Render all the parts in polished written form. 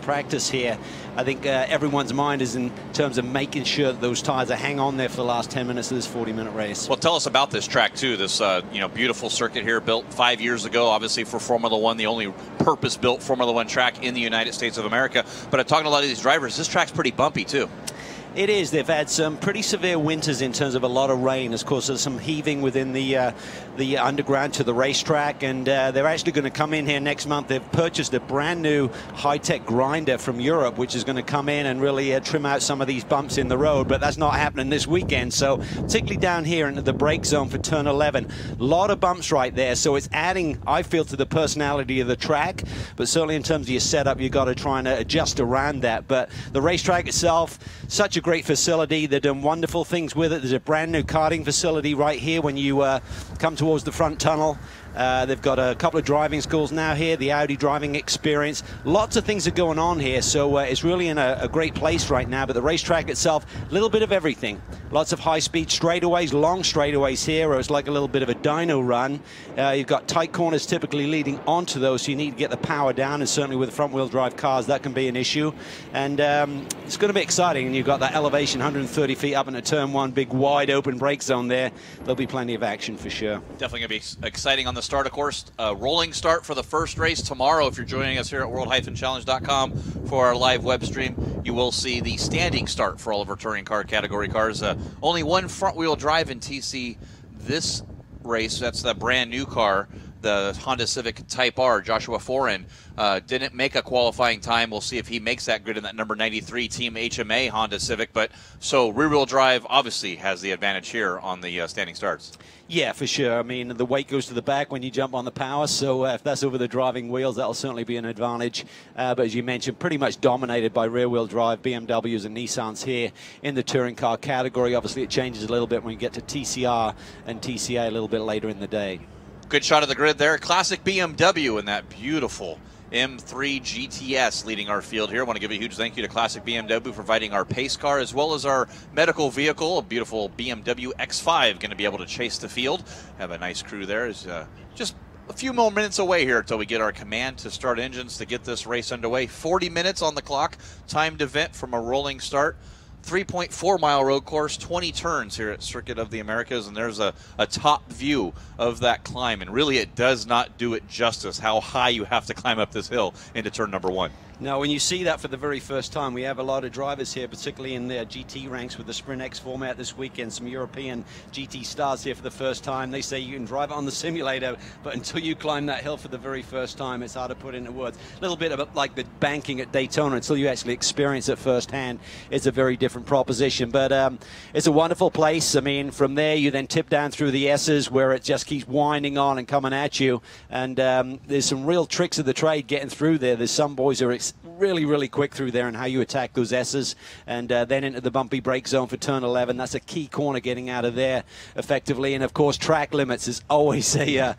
practice here. I think everyone's mind is in terms of making sure that those tires are hang on there for the last 10 minutes of this 40-minute race. Well, tell us about this track too. This beautiful circuit here, built 5 years ago, obviously for Formula One, the only purpose-built Formula One track in the United States of America. But I'm talking to a lot of these drivers. This track's pretty bumpy too. It is. They've had some pretty severe winters in terms of a lot of rain. Of course, there's some heaving within the underground to the racetrack, and they're actually going to come in here next month. They've purchased a brand new high-tech grinder from Europe, which is going to come in and really trim out some of these bumps in the road, but that's not happening this weekend. So particularly down here into the brake zone for turn 11, a lot of bumps right there. So it's adding, I feel, to the personality of the track, but certainly in terms of your setup, you've got to try and adjust around that. But the racetrack itself, such a great facility. They're doing wonderful things with it. There's a brand new karting facility right here when you come towards the front tunnel. They've got a couple of driving schools now here, the Audi driving experience. Lots of things are going on here, so it's really in a great place right now. But the racetrack itself, a little bit of everything. Lots of high-speed straightaways, long straightaways here, or it's like a little bit of a dyno run. You've got tight corners typically leading onto those, so you need to get the power down, and certainly with front-wheel drive cars, that can be an issue. And it's going to be exciting, and you've got that elevation, 130 feet up into turn 1, big wide-open brake zone there. There'll be plenty of action for sure. Definitely going to be exciting on the start, of course. Rolling start for the first race tomorrow. If you're joining us here at world-challenge.com for our live web stream, you will see the standing start for all of our touring car category cars. Only one front-wheel drive in TC this race. That's the brand new car, the Honda Civic Type R. Joshua Foran didn't make a qualifying time. We'll see if he makes that good in that number 93 Team HMA Honda Civic. But so rear-wheel drive obviously has the advantage here on the standing starts. Yeah, for sure. I mean, the weight goes to the back when you jump on the power, so if that's over the driving wheels, that'll certainly be an advantage. But as you mentioned, pretty much dominated by rear-wheel drive BMWs and Nissans here in the touring car category. Obviously, it changes a little bit when you get to TCR and TCA a little bit later in the day. Good shot of the grid there. Classic BMW in that beautiful M3 GTS leading our field here. I want to give a huge thank you to Classic BMW for providing our pace car as well as our medical vehicle, a beautiful BMW X5 going to be able to chase the field. Have a nice crew there. Is just a few more minutes away here until we get our command to start engines to get this race underway. 40 minutes on the clock, timed event from a rolling start. 3.4-mile road course, 20 turns here at Circuit of the Americas, and there's a top view of that climb. And really, it does not do it justice how high you have to climb up this hill into turn number 1. Now, when you see that for the very first time, we have a lot of drivers here, particularly in their GT ranks with the Sprint X format this weekend, some European GT stars here for the first time. They say you can drive it on the simulator, but until you climb that hill for the very first time, it's hard to put into words. A little bit of like the banking at Daytona. Until you actually experience it firsthand, it's a very different proposition. But it's a wonderful place. I mean, from there, you then tip down through the S's where it just keeps winding on and coming at you. And there's some real tricks of the trade getting through there. There's some boys who are really quick through there and how you attack those S's, and then into the bumpy brake zone for turn 11. That's a key corner getting out of there effectively. And of course, track limits is always a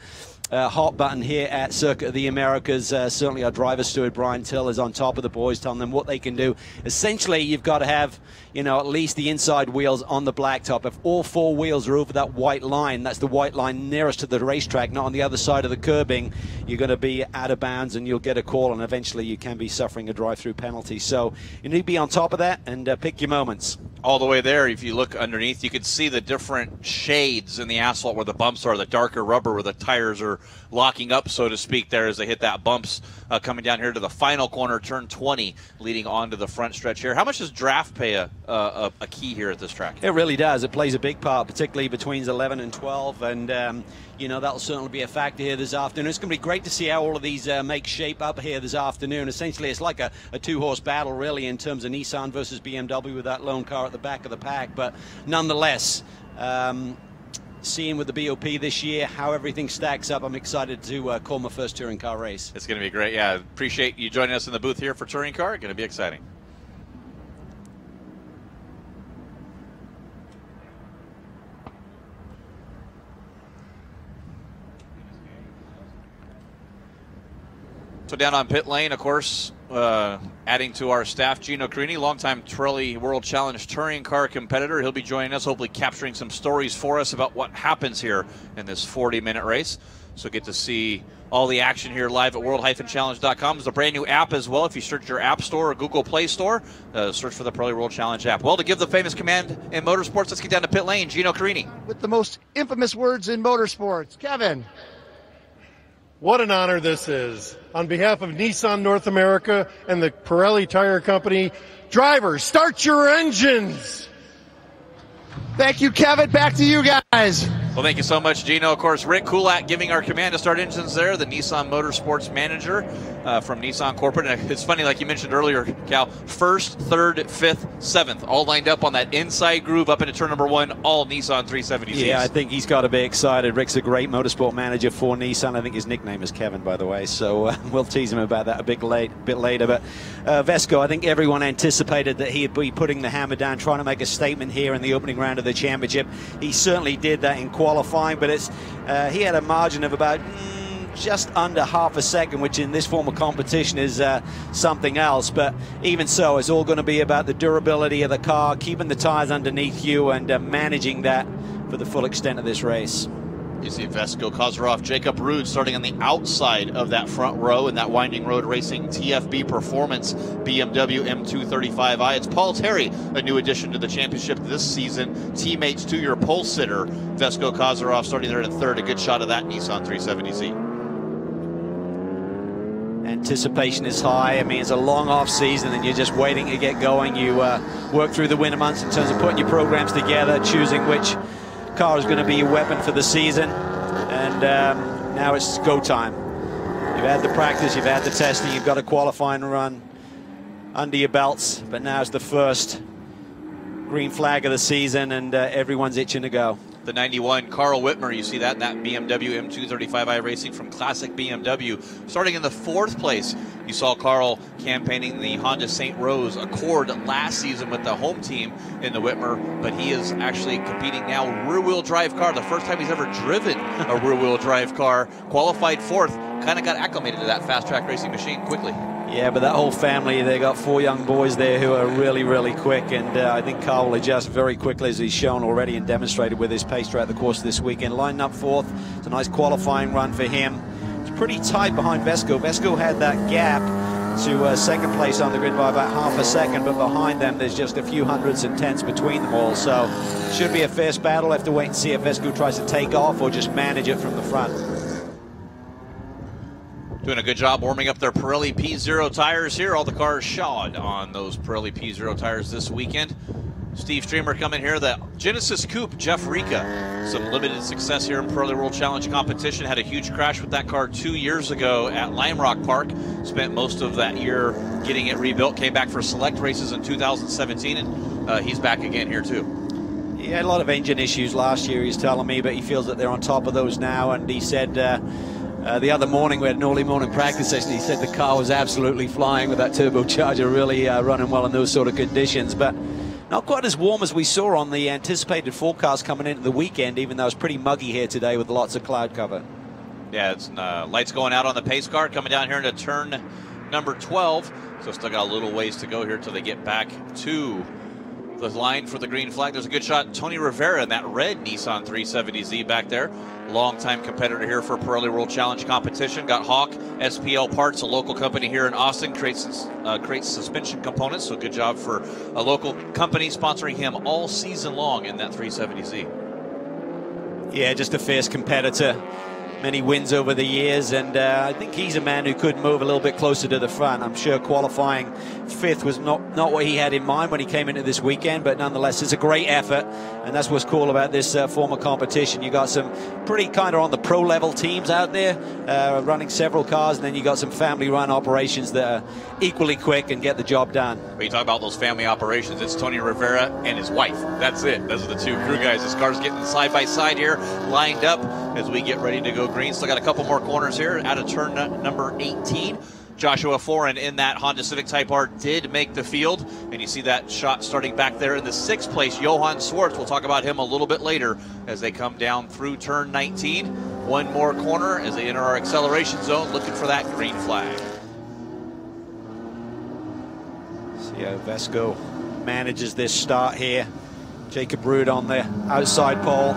hot button here at Circuit of the Americas. Certainly our driver steward Brian Till is on top of the boys, telling them what they can do. Essentially, you've got to have, you know, at least the inside wheels on the blacktop. If all 4 wheels are over that white line, that's the white line nearest to the racetrack, not on the other side of the curbing, you're going to be out of bounds and you'll get a call, and eventually you can be suffering a drive-through penalty. So you need to be on top of that and pick your moments. All the way there, if you look underneath, you can see the different shades in the asphalt where the bumps are, the darker rubber where the tires are locking up, so to speak, there as they hit that bumps coming down here to the final corner, turn 20, leading onto the front stretch here. How much does draft play a key here at this track? It really does. It plays a big part, particularly between 11 and 12, and you know, that'll certainly be a factor here this afternoon. It's going to be great to see how all of these make shape up here this afternoon. Essentially, it's like a 2-horse battle, really, in terms of Nissan versus BMW with that lone car at the back of the pack. But nonetheless, seeing with the BOP this year how everything stacks up, I'm excited to call my first touring car race. It's going to be great. Yeah, appreciate you joining us in the booth here for touring car. Going to be exciting. So down on pit lane, of course, Adding to our staff, Gino Carini, longtime Pirelli World Challenge touring car competitor. He'll be joining us, hopefully capturing some stories for us about what happens here in this 40-minute race. So get to see all the action here live at world-challenge.com. There's a brand new app as well. If you search your App Store or Google Play Store, search for the Pirelli World Challenge app. Well, to give the famous command in motorsports, let's get down to pit lane. Gino Carini. With the most infamous words in motorsports, Kevin. What an honor this is. On behalf of Nissan North America and the Pirelli Tire Company, drivers, start your engines! Thank you, Kevin. Back to you guys. Well, thank you so much, Gino. Of course, Rick Kulak giving our command to start engines there, the Nissan Motorsports manager from Nissan Corporate. And it's funny, like you mentioned earlier, Cal, 1st, 3rd, 5th, 7th, all lined up on that inside groove up into turn number 1, all Nissan 370Cs. Yeah, I think he's got to be excited. Rick's a great motorsport manager for Nissan. I think his nickname is Kevin, by the way, so we'll tease him about that a bit later. But Vesco, I think everyone anticipated that he'd be putting the hammer down, trying to make a statement here in the opening round of the championship. He certainly did that in qualifying, but he had a margin of about just under half a second, which in this form of competition is something else. But even so, it's all going to be about the durability of the car, keeping the tires underneath you, and managing that for the full extent of this race. You see Vesco, Kozarov, Jacob Ruud starting on the outside of that front row in that Winding Road Racing TFB Performance BMW M235i. It's Paul Terry, a new addition to the championship this season. Teammates to your pole sitter, Vesco, Kozarov starting there in 3rd. A good shot of that Nissan 370Z. Anticipation is high. I mean, it's a long off season and you're just waiting to get going. You work through the winter months in terms of putting your programs together, choosing which car is going to be your weapon for the season, and now it's go time. You've had the practice, you've had the testing, you've got a qualifying run under your belts, but now it's the first green flag of the season, and everyone's itching to go. The 91, Carl Whitmer, you see that in that BMW M235i Racing from Classic BMW. Starting in the 4th place, you saw Carl campaigning the Honda St. Rose Accord last season with the home team in the Whitmer, but he is actually competing now rear-wheel drive car. The first time he's ever driven a rear-wheel drive car. Qualified 4th, kind of got acclimated to that fast-track racing machine quickly. Yeah, but that whole family, they got 4 young boys there who are really, really quick, and I think Carl will adjust very quickly, as he's shown already and demonstrated with his pace throughout the course of this weekend. Lining up 4th, it's a nice qualifying run for him. It's pretty tight behind Vesco. Vesco had that gap to 2nd place on the grid by about half a second, but behind them there's just a few hundreds and tenths between them all, so should be a fierce battle. Have to wait and see if Vesco tries to take off or just manage it from the front. Doing a good job warming up their Pirelli P0 tires here. All the cars shod on those Pirelli P0 tires this weekend. Steve Streamer coming here. The Genesis Coupe, Jeff Rica. Some limited success here in Pirelli World Challenge competition. Had a huge crash with that car 2 years ago at Lime Rock Park. Spent most of that year getting it rebuilt. Came back for select races in 2017, and he's back again here too. He had a lot of engine issues last year, he's telling me, but he feels that they're on top of those now, and he said the other morning we had an early morning practice session. He said the car was absolutely flying with that turbocharger, really running well in those sort of conditions, but not quite as warm as we saw on the anticipated forecast coming into the weekend, even though it's pretty muggy here today with lots of cloud cover. Yeah, it's lights going out on the pace car coming down here into turn number 12, so still got a little ways to go here till they get back to the line for the green flag. There's a good shot. Tony Rivera in that red Nissan 370Z back there. Longtime competitor here for Pirelli World Challenge competition. Got Hawk SPL Parts, a local company here in Austin, creates suspension components. So good job for a local company sponsoring him all season long in that 370Z. Yeah, just a fierce competitor. Many wins over the years, and I think he's a man who could move a little bit closer to the front. I'm sure qualifying 5th was not what he had in mind when he came into this weekend, but nonetheless, it's a great effort, and that's what's cool about this form of competition. You got some pretty kind of on the pro level teams out there running several cars, and then you got some family run operations that are equally quick and get the job done. When you talk about those family operations, it's Tony Rivera and his wife. That's it. Those are the 2 crew guys. This car's getting side by side here, lined up as we get ready to go green. Still got a couple more corners here out of turn number 18. Joshua Foran in that Honda Civic Type R did make the field, and you see that shot starting back there in the 6th place. Johan Swartz, we'll talk about him a little bit later as they come down through turn 19. One more corner as they enter our acceleration zone, looking for that green flag. Yeah, Vesco manages this start here. Jacob Rude on the outside pole.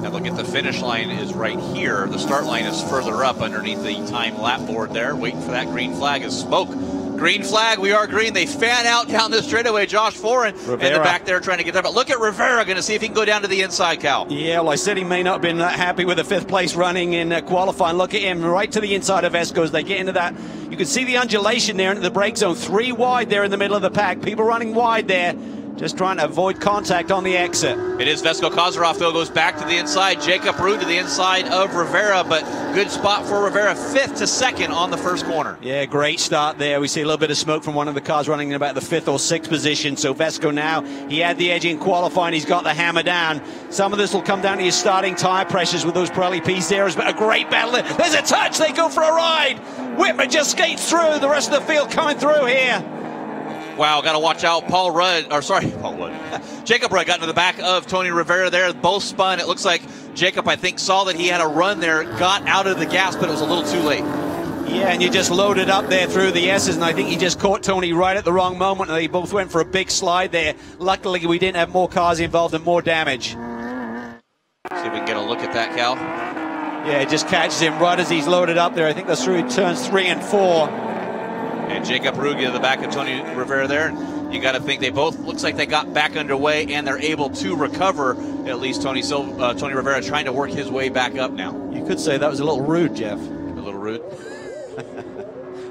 Now look at the finish line is right here. The start line is further up underneath the time lap board there. Waiting for that green flag is smoke. Green flag, we are green. They fan out down this straightaway. Josh Foran in the back there trying to get there. But look at Rivera, going to see if he can go down to the inside, Cal. Yeah, well, I said he may not have been that happy with the 5th place running in qualifying. Look at him right to the inside of Vesco as they get into that. You can see the undulation there into the brake zone. 3 wide there in the middle of the pack. People running wide there. Just trying to avoid contact on the exit. It is Vesco Kozarov, though, goes back to the inside. Jacob Rude to the inside of Rivera, but good spot for Rivera. 5th to 2nd on the first corner. Yeah, great start there. We see a little bit of smoke from one of the cars running in about the 5th or 6th position. So Vesco now, he had the edge in qualifying. He's got the hammer down. Some of this will come down to his starting tyre pressures with those Pirelli P-Zeros, but a great battle. There's a touch. They go for a ride. Whitmer just skates through. The rest of the field coming through here. Wow, got to watch out. Jacob Rudd got into the back of Tony Rivera there. Both spun. It looks like Jacob, I think, saw that he had a run there, got out of the gas, but it was a little too late. Yeah, and you just loaded up there through the S's, and I think he just caught Tony right at the wrong moment, and they both went for a big slide there. Luckily, we didn't have more cars involved and more damage. See if we can get a look at that, Cal. Yeah, it just catches him right as he's loaded up there. I think that's through turns 3 and 4. And Jacob Ruge to the back of Tony Rivera there. You got to think they both, looks like they got back underway and they're able to recover. At least Tony Rivera trying to work his way back up now. You could say that was a little rude, Jeff. A little rude.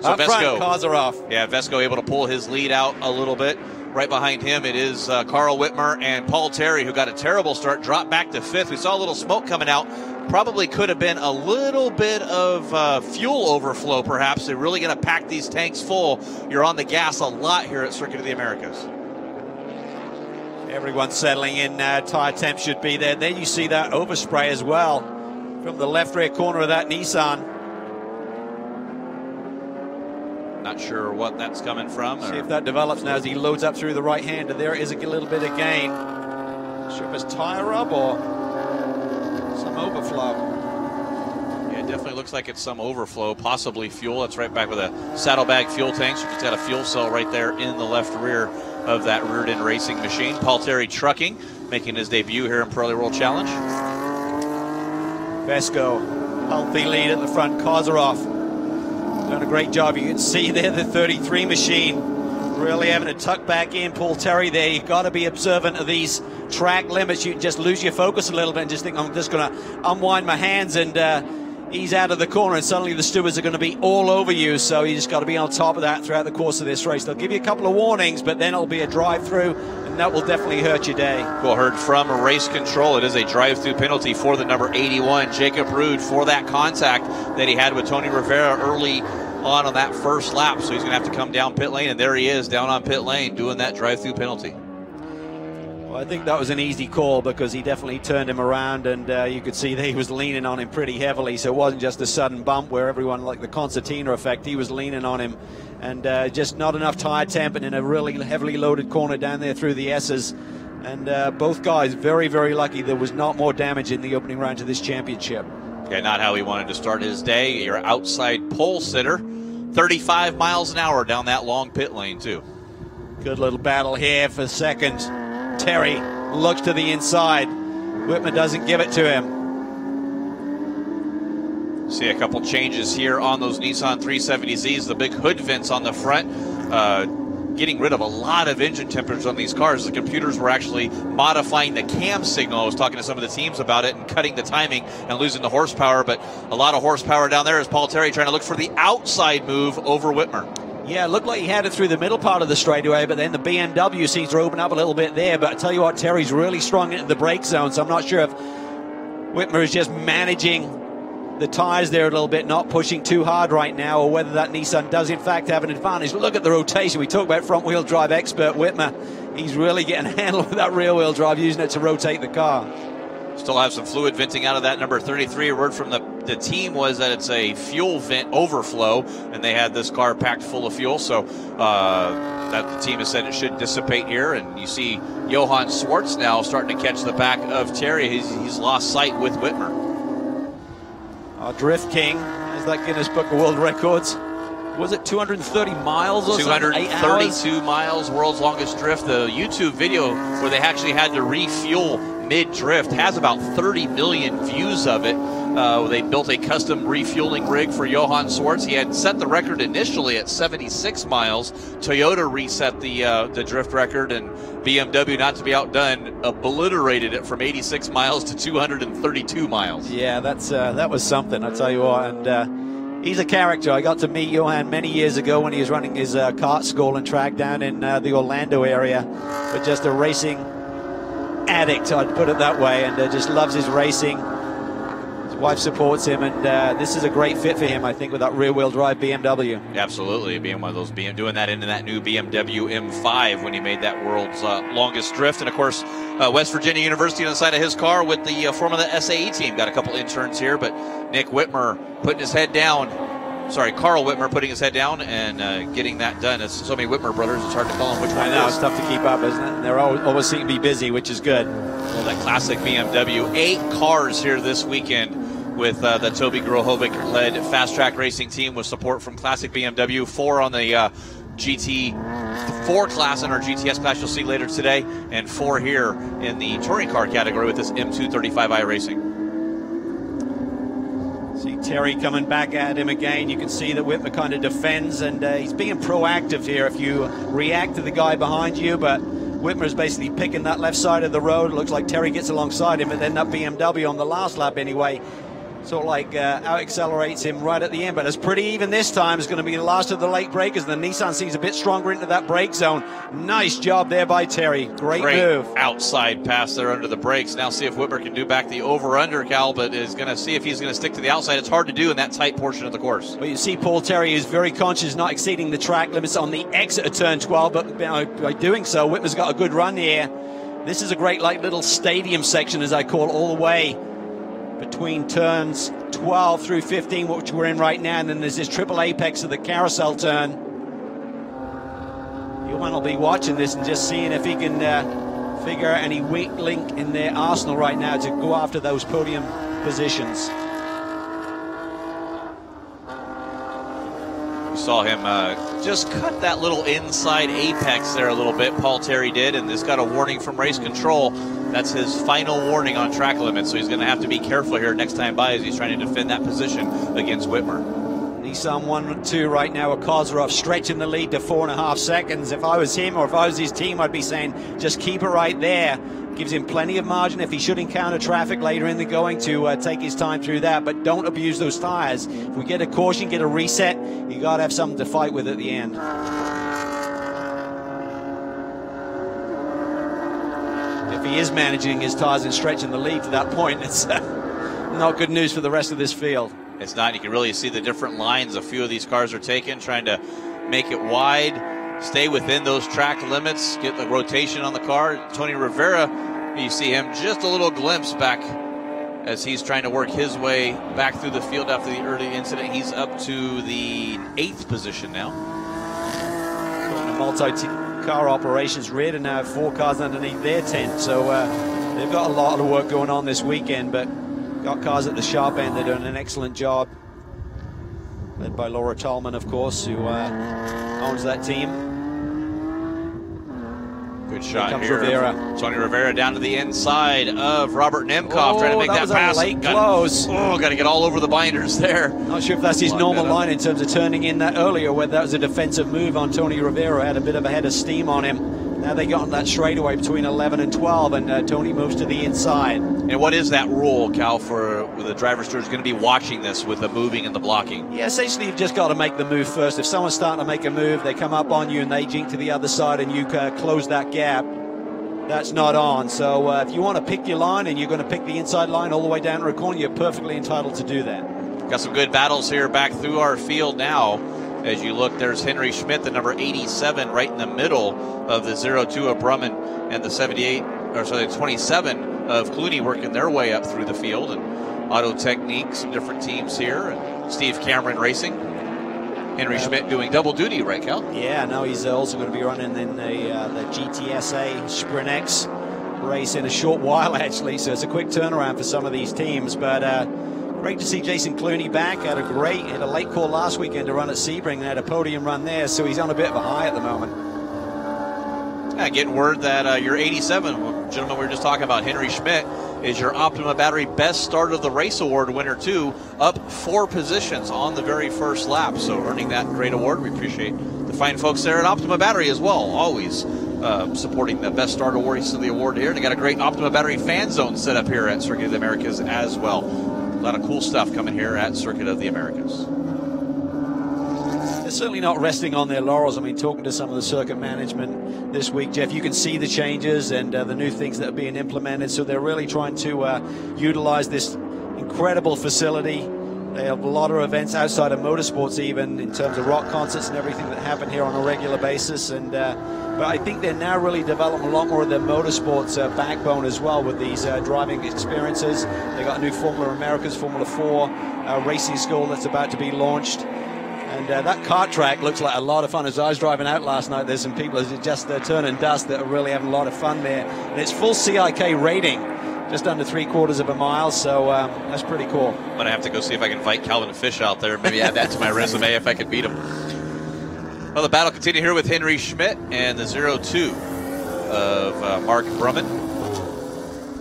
So up front, cars are off. Yeah, Vesco able to pull his lead out a little bit. Right behind him, it is Carl Whitmer and Paul Terry, who got a terrible start, dropped back to 5th. We saw a little smoke coming out. Probably could have been a little bit of fuel overflow, perhaps. They're really going to pack these tanks full. You're on the gas a lot here at Circuit of the Americas. Everyone's settling in now. Tire temp should be there. There you see that overspray as well from the left rear corner of that Nissan. Not sure what that's coming from. See if that develops now as he loads up through the right hander. There is a little bit of gain. Not sure if it's tire rub or some overflow. Yeah, it definitely looks like it's some overflow, possibly fuel. That's right back with a saddlebag fuel tank. So it's got a fuel cell right there in the left rear of that reared-in racing machine. Paul Terry Trucking making his debut here in Pirelli World Challenge. Vesco, healthy lead at the front. Kozarov done a great job. You can see there the 33 machine really having to tuck back in. Paul Terry there, you've got to be observant of these track limits. You just lose your focus a little bit and just think, I'm just going to unwind my hands, and he's out of the corner and suddenly the stewards are going to be all over you. So you just got to be on top of that throughout the course of this race. They'll give you a couple of warnings, but then it'll be a drive-through, and that will definitely hurt your day. Well, heard from race control, it is a drive-through penalty for the number 81, Jacob Rude, for that contact that he had with Tony Rivera early on that first lap. So he's going to have to come down pit lane, and there he is down on pit lane doing that drive-through penalty. Well, I think that was an easy call because he definitely turned him around, and you could see that he was leaning on him pretty heavily. So it wasn't just a sudden bump where everyone, like the concertina effect, he was leaning on him, and just not enough tire temp, and in a really heavily loaded corner down there through the S's. And both guys very, very lucky there was not more damage in the opening round to this championship. Yeah, not how he wanted to start his day. Your outside pole sitter, 35 miles an hour down that long pit lane too. Good little battle here for second. Terry looks to the inside. Whitmer doesn't give it to him. See a couple changes here on those Nissan 370Zs. The big hood vents on the front, getting rid of a lot of engine temperatures on these cars. The computers were actually modifying the cam signal. I was talking to some of the teams about it and cutting the timing and losing the horsepower, but a lot of horsepower down there as Paul Terry trying to look for the outside move over Whitmer. Yeah, it looked like he had it through the middle part of the straightaway, but then the BMW seems to open up a little bit there. But I tell you what, Terry's really strong into the brake zone, so I'm not sure if Whitmer is just managing the tires there a little bit, not pushing too hard right now, or whether that Nissan does in fact have an advantage. Look at the rotation. We talk about front-wheel drive expert Whitmer. He's really getting a handle with that rear-wheel drive, using it to rotate the car. Still have some fluid venting out of that number 33. A word from the team was that it's a fuel vent overflow, and they had this car packed full of fuel, so that the team has said it should dissipate here. And you see Johan Swartz now starting to catch the back of Terry. He's lost sight with Whitmer. Our Drift King, is that Guinness Book of World Records? Was it 230 miles or something? 232 miles, world's longest drift. The YouTube video where they actually had to refuel mid-drift has about 30 million views of it. They built a custom refueling rig for Johann Swartz. He had set the record initially at 76 miles. Toyota reset the drift record, and BMW, not to be outdone, obliterated it from 86 miles to 232 miles. Yeah, that was something, I tell you what. And he's a character. I got to meet Johann many years ago when he was running his kart school and track down in the Orlando area. But just a racing addict, I'd put it that way, and just loves his racing. His wife supports him, and this is a great fit for him, I think, with that rear-wheel drive BMW. Absolutely, being one of those, doing that into that new BMW M5 when he made that world's longest drift. And of course, West Virginia University on the side of his car with the Formula SAE team. Got a couple interns here, but Nick Whitmer putting his head down. Sorry, Carl Whitmer putting his head down and getting that done. It's so many Whitmer brothers, it's hard to call them which one. I know, it's tough to keep up, isn't it? They're always seem to be busy, which is good. Well, that classic BMW. 8 cars here this weekend with the Toby Grohovic-led Fast Track Racing team with support from Classic BMW. 4 on the GT4 class in our GTS class you'll see later today, and 4 here in the touring car category with this M235i Racing. See Terry coming back at him again. You can see that Whitmer kind of defends, and he's being proactive here. If you react to the guy behind you, but Whitmer's basically picking that left side of the road. It looks like Terry gets alongside him, but then that BMW on the last lap anyway sort of like out-accelerates him right at the end. But it's pretty even this time. It's going to be the last of the late breakers. The Nissan seems a bit stronger into that brake zone. Nice job there by Terry. Great move. Outside pass there under the brakes. Now see if Whitmer can do back the over-under, Cal, but is going to see if he's going to stick to the outside. It's hard to do in that tight portion of the course. Well, you see Paul Terry is very conscious not exceeding the track limits on the exit of turn 12, but by doing so, Whitmer's got a good run here. This is a great like little stadium section, as I call it, all the way between turns 12 through 15, which we're in right now, and then there's this triple apex of the carousel turn. Johann will be watching this and just seeing if he can figure out any weak link in their arsenal right now to go after those podium positions. We saw him just cut that little inside apex there a little bit, Paul Terry did, and this got a warning from race control. That's his final warning on track limits, so he's going to have to be careful here next time by as he's trying to defend that position against Whitmer. Nissan 1 and 2 right now. Kozarov stretching the lead to 4.5 seconds. If I was him or if I was his team, I'd be saying just keep it right there. Gives him plenty of margin if he should encounter traffic later in the going to take his time through that, but don't abuse those tires. If we get a caution, get a reset, you got to have something to fight with at the end. If he is managing his tires and stretching the lead to that point, it's not good news for the rest of this field. It's not. You can really see the different lines a few of these cars are taking, trying to make it wide, stay within those track limits, get the rotation on the car. Tony Rivera, you see him just a little glimpse back as he's trying to work his way back through the field after the early incident. He's up to the 8th position now. Multi-car operations rear to now 4 cars underneath their tent, so they've got a lot of work going on this weekend, but got cars at the sharp end. They're doing an excellent job, led by Laura Tallman, of course, who owns that team. Good shot here. Rivera. Tony Rivera down to the inside of Robert Nemkov, trying to make that pass. Late close. Got to get all over the binders there. Not sure if that's his normal line in terms of turning in that earlier, whether that was a defensive move on Tony Rivera. Had a bit of a head of steam on him. Now they got on that straightaway between 11 and 12, and Tony moves to the inside. And what is that rule, Cal, for the driver's tour is going to be watching this with the moving and the blocking? Yeah, essentially you've just got to make the move first. If someone's starting to make a move, they come up on you and they jink to the other side and you close that gap. That's not on. So if you want to pick your line and you're going to pick the inside line all the way down to a corner, you're perfectly entitled to do that. Got some good battles here back through our field now. As you look, there's Henry Schmidt, the number 87, right in the middle of the 02 of Brumman and the 27 of Clooney working their way up through the field. And Auto Technique, some different teams here. And Steve Cameron Racing. Henry Schmidt doing double duty, right, Cal? Yeah, no, he's also going to be running in the GTSA Sprint X race in a short while, actually. So it's a quick turnaround for some of these teams. But Great to see Jason Clooney back. Had a late call last weekend to run at Sebring and had a podium run there, so he's on a bit of a high at the moment. Yeah, getting word that your 87, gentleman we were just talking about, Henry Schmidt, is your Optima Battery Best Start of the Race Award winner too, up 4 positions on the very first lap, so earning that great award. We appreciate the fine folks there at Optima Battery as well, always supporting the Best Start Award of the award here. They got a great Optima Battery fan zone set up here at Circuit of the Americas as well. A lot of cool stuff coming here at Circuit of the Americas. They're certainly not resting on their laurels. I mean, talking to some of the circuit management this week, Jeff, you can see the changes and the new things that are being implemented. So they're really trying to utilize this incredible facility. They have a lot of events outside of motorsports, even in terms of rock concerts and everything that happen here on a regular basis. And but I think they're now really developing a lot more of their motorsports backbone as well with these driving experiences. They got a new Formula Americas, Formula 4 racing school that's about to be launched. And that kart track looks like a lot of fun. As I was driving out last night, there's some people just turning dust that are really having a lot of fun there. And it's full CIK rating, just under 3/4 of a mile, so that's pretty cool. I'm going to have to go see if I can invite Calvin Fish out there, maybe add that to my resume if I could beat him. Well, the battle continue here with Henry Schmidt and the 0-2 of Mark Brumman.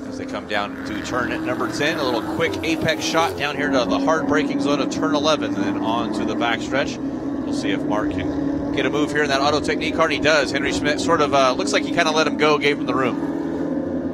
As they come down to turn number 10, a little quick apex shot down here to the hard braking zone of turn 11, and then on to the backstretch. We'll see if Mark can get a move here in that Auto Technique car, and he does. Henry Schmidt sort of looks like he kind of let him go, gave him the room.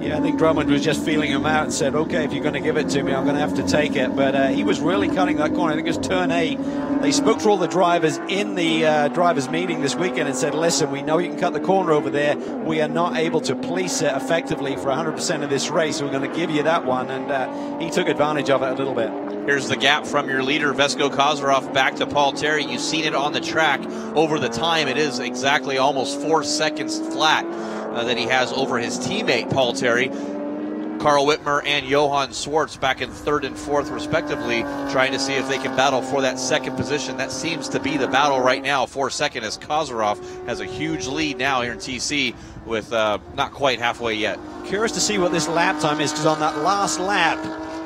Yeah, I think Drummond was just feeling him out and said, okay, if you're going to give it to me, I'm going to have to take it. But he was really cutting that corner. I think it was turn 8. They spoke to all the drivers in the drivers' meeting this weekend and said, listen, we know you can cut the corner over there. We are not able to police it effectively for 100% of this race. So we're going to give you that one. And he took advantage of it a little bit. Here's the gap from your leader, Vesco Kozarov, back to Paul Terry. You've seen it on the track over the time. It is exactly almost 4 seconds flat that he has over his teammate, Paul Terry. Carl Whitmer and Johan Swartz back in 3rd and 4th, respectively, trying to see if they can battle for that second position. That seems to be the battle right now for second, as Kozarov has a huge lead now here in TC with not quite halfway yet. Curious to see what this lap time is, because on that last lap,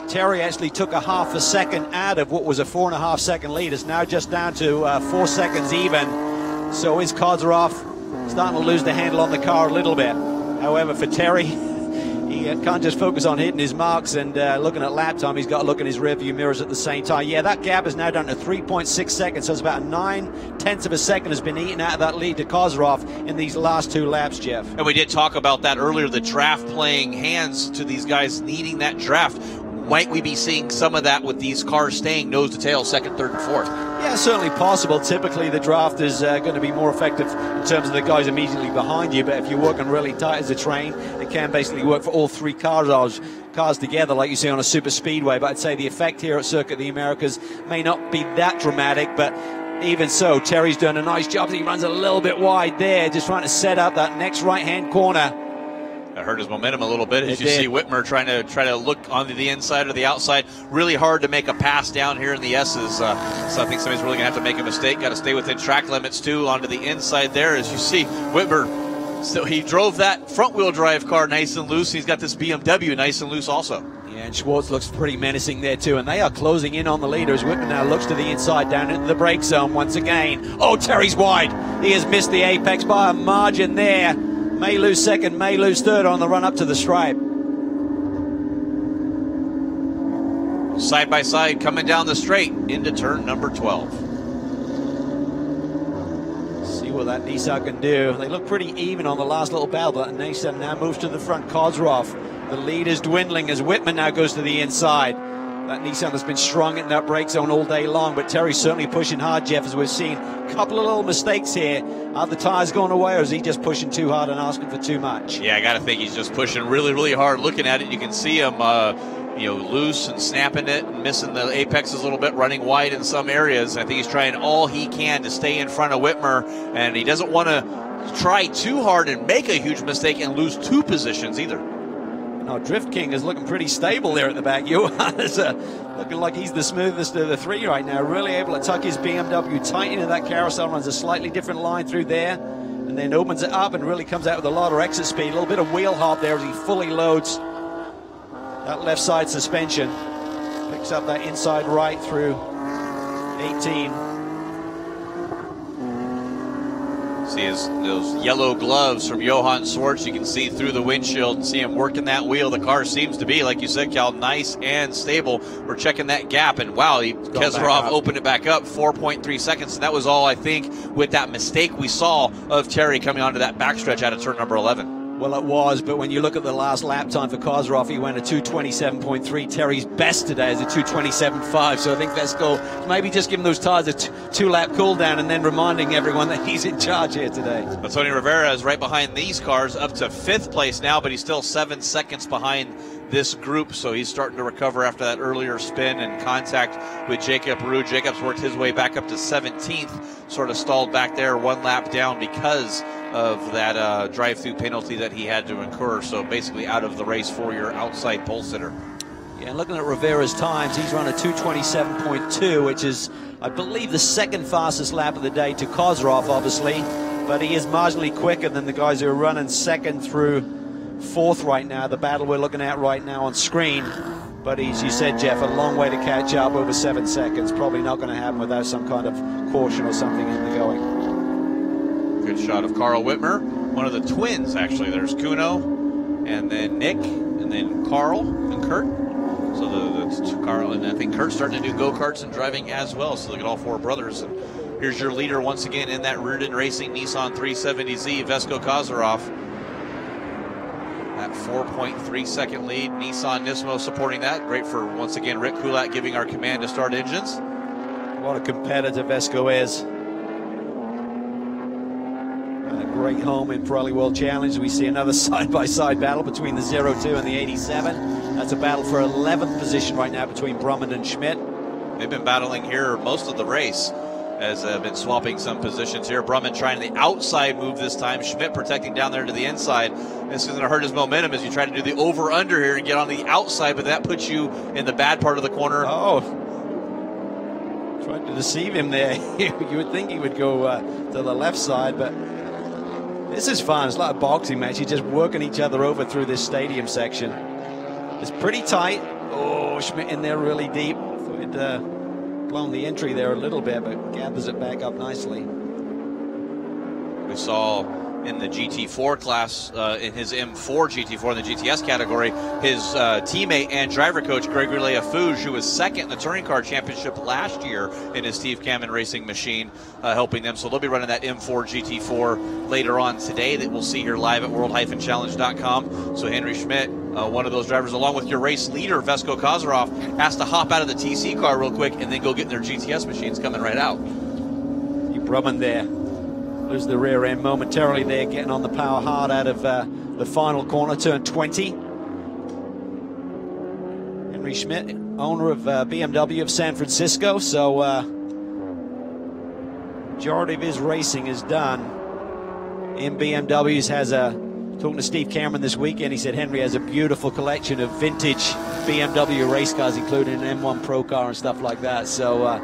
Terry actually took a half a second out of what was a 4.5 second lead. It's now just down to 4 seconds even. So is Kozarov starting to lose the handle on the car a little bit. However, for Terry, he can't just focus on hitting his marks and looking at lap time. He's got to look in his rearview mirrors at the same time. Yeah, that gap is now down to 3.6 seconds. So it's about 9/10 of a second has been eaten out of that lead to Kozarov in these last 2 laps, Jeff. And we did talk about that earlier, the draft playing hands to these guys needing that draft. Might we be seeing some of that with these cars staying nose to tail, 2nd, 3rd, and 4th? Yeah, certainly possible. Typically, the draft is going to be more effective in terms of the guys immediately behind you. But if you're working really tight as a train, it can basically work for all 3 cars together, like you see on a super speedway. But I'd say the effect here at Circuit of the Americas may not be that dramatic, but even so, Terry's done a nice job. He runs a little bit wide there, just trying to set up that next right-hand corner. That hurt his momentum a little bit as you see Whitmer trying to look onto the inside or the outside. Really hard to make a pass down here in the S's. So I think somebody's really going to have to make a mistake. Got to stay within track limits, too, onto the inside there. As you see, Whitmer, so he drove that front-wheel drive car nice and loose. He's got this BMW nice and loose also. Yeah, and Schwartz looks pretty menacing there, too. And they are closing in on the leaders. Whitmer now looks to the inside, down into the brake zone once again. Oh, Terry's wide. He has missed the apex by a margin there. May lose second, may lose third on the run up to the stripe. Side by side coming down the straight into turn number 12. See what that Nissan can do. They look pretty even on the last little battle, but Nissan now moves to the front. Kozarov, the lead is dwindling as Whitman now goes to the inside. That Nissan has been strong in that brake zone all day long, but Terry's certainly pushing hard, Jeff, as we've seen. A couple of little mistakes here. Are the tires going away, or is he just pushing too hard and asking for too much? Yeah, I got to think he's just pushing really, really hard. Looking at it, you can see him loose and snapping it and missing the apexes a little bit, running wide in some areas. I think he's trying all he can to stay in front of Whitmer, and he doesn't want to try too hard and make a huge mistake and lose 2 positions either. Now, Drift King is looking pretty stable there at the back. Johan is looking like he's the smoothest of the 3 right now. Really able to tuck his BMW tight into that carousel, runs a slightly different line through there, and then opens it up and really comes out with a lot of exit speed. A little bit of wheel hop there as he fully loads that left side suspension. Picks up that inside right through 18. See those yellow gloves from Johann Swartz. You can see through the windshield and see him working that wheel. The car seems to be, like you said, Cal, nice and stable. We're checking that gap, and wow, Kezerov opened it back up 4.3 seconds. And that was all, I think, with that mistake we saw of Terry coming onto that backstretch out of turn number 11. Well, it was, but when you look at the last lap time for Kozarov, he went a 2:27.3. Terry's best today is a 2:27.5, so I think Vesco maybe just giving those tires a two-lap cool down and then reminding everyone that he's in charge here today. But Tony Rivera is right behind these cars, up to 5th place now, but he's still 7 seconds behind this group, so he's starting to recover after that earlier spin and contact with Jacob Roux. Jacob's worked his way back up to 17th, sort of stalled back there 1 lap down because of that drive-through penalty that he had to incur, so basically out of the race for your outside pole sitter. Yeah, and looking at Rivera's times, he's run a 2:27.2, which is, I believe, the second fastest lap of the day to Kozarov, obviously, but he is marginally quicker than the guys who are running 2nd through 4th right now, the battle we're looking at right now on screen. But as you said, Jeff, a long way to catch up, over 7 seconds. Probably not going to happen without some kind of caution or something in the going. Good shot of Carl Whitmer, one of the twins, actually. There's Kuno, and then Nick, and then Carl and Kurt. So the Carl, and I think Kurt's starting to do go-karts and driving as well. So look at all 4 brothers. And here's your leader once again in that Reardon Racing Nissan 370Z, Vesco Kozarov. That 4.3 second lead. Nissan Nismo supporting that. Great for, once again, Rick Kulak giving our command to start engines. What a competitor Vesco is. And a great home in Pirelli World Challenge. We see another side-by-side battle between the 02 and the 87. That's a battle for 11th position right now between Brummond and Schmidt. They've been battling here most of the race, as been swapping some positions here. Brummond trying the outside move this time. Schmidt protecting down there to the inside. This is going to hurt his momentum as you try to do the over-under here and get on the outside, but that puts you in the bad part of the corner. Oh, tried to deceive him there. You would think he would go to the left side, but this is fun. It's like a boxing match. You're just working each other over through this stadium section. It's pretty tight. Oh, Schmidt in there really deep. Thought he'd blown the entry there a little bit, but gathers it back up nicely. We saw in the GT4 class, in his M4 GT4 in the GTS category, his teammate and driver coach Gregory Leafouge, who was 2nd in the Touring Car Championship last year in his Steve Kamen racing machine, helping them. So they'll be running that M4 GT4 later on today that we'll see here live at worldchallenge.com. So Henry Schmidt, one of those drivers, along with your race leader, Vesco Kozarov, has to hop out of the TC car real quick and then go get their GTS machines coming right out. You Brummond there. Lose the rear end momentarily there, getting on the power hard out of the final corner, turn 20. Henry Schmidt, owner of BMW of San Francisco, so majority of his racing is done in BMWs. Talking to Steve Cameron this weekend, he said Henry has a beautiful collection of vintage BMW race cars, including an M1 Pro car and stuff like that. So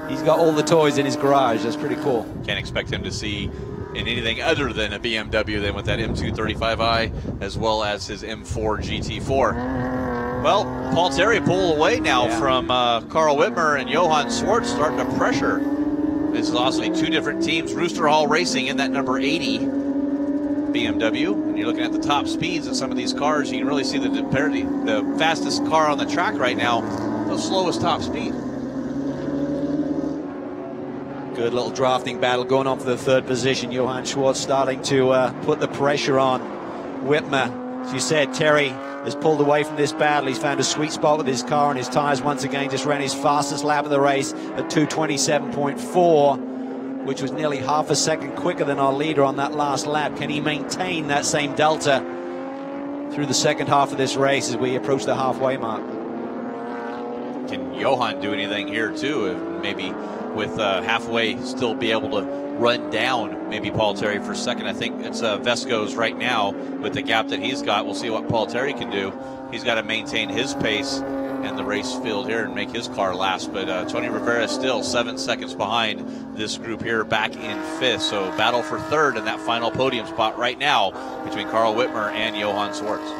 he's got all the toys in his garage. That's pretty cool. Can't expect him to see in anything other than a BMW then with that M235i as well as his M4 GT4. Well, Paul Terry pulled away now from Carl Whitmer and Johann Swartz, starting to pressure. This is also 2 different teams. Rooster Hall Racing in that number 80 BMW. And you're looking at the top speeds of some of these cars. You can really see the fastest car on the track right now, the slowest top speed. Good little drafting battle going on for the 3rd position. Johann Swartz starting to put the pressure on Whitmer. As you said, Terry has pulled away from this battle. He's found a sweet spot with his car and his tires once again. Just ran his fastest lap of the race at 2:27.4, which was nearly half a second quicker than our leader on that last lap. Can he maintain that same delta through the second half of this race as we approach the halfway mark? Can Johann do anything here too? Maybe with halfway still be able to run down maybe Paul Terry for 2nd. I think it's Vesco's right now with the gap that he's got. We'll see what Paul Terry can do. He's got to maintain his pace in the race field here and make his car last. But Tony Rivera still 7 seconds behind this group here, back in 5th. So battle for 3rd in that final podium spot right now between Carl Whitmer and Johann Swartz.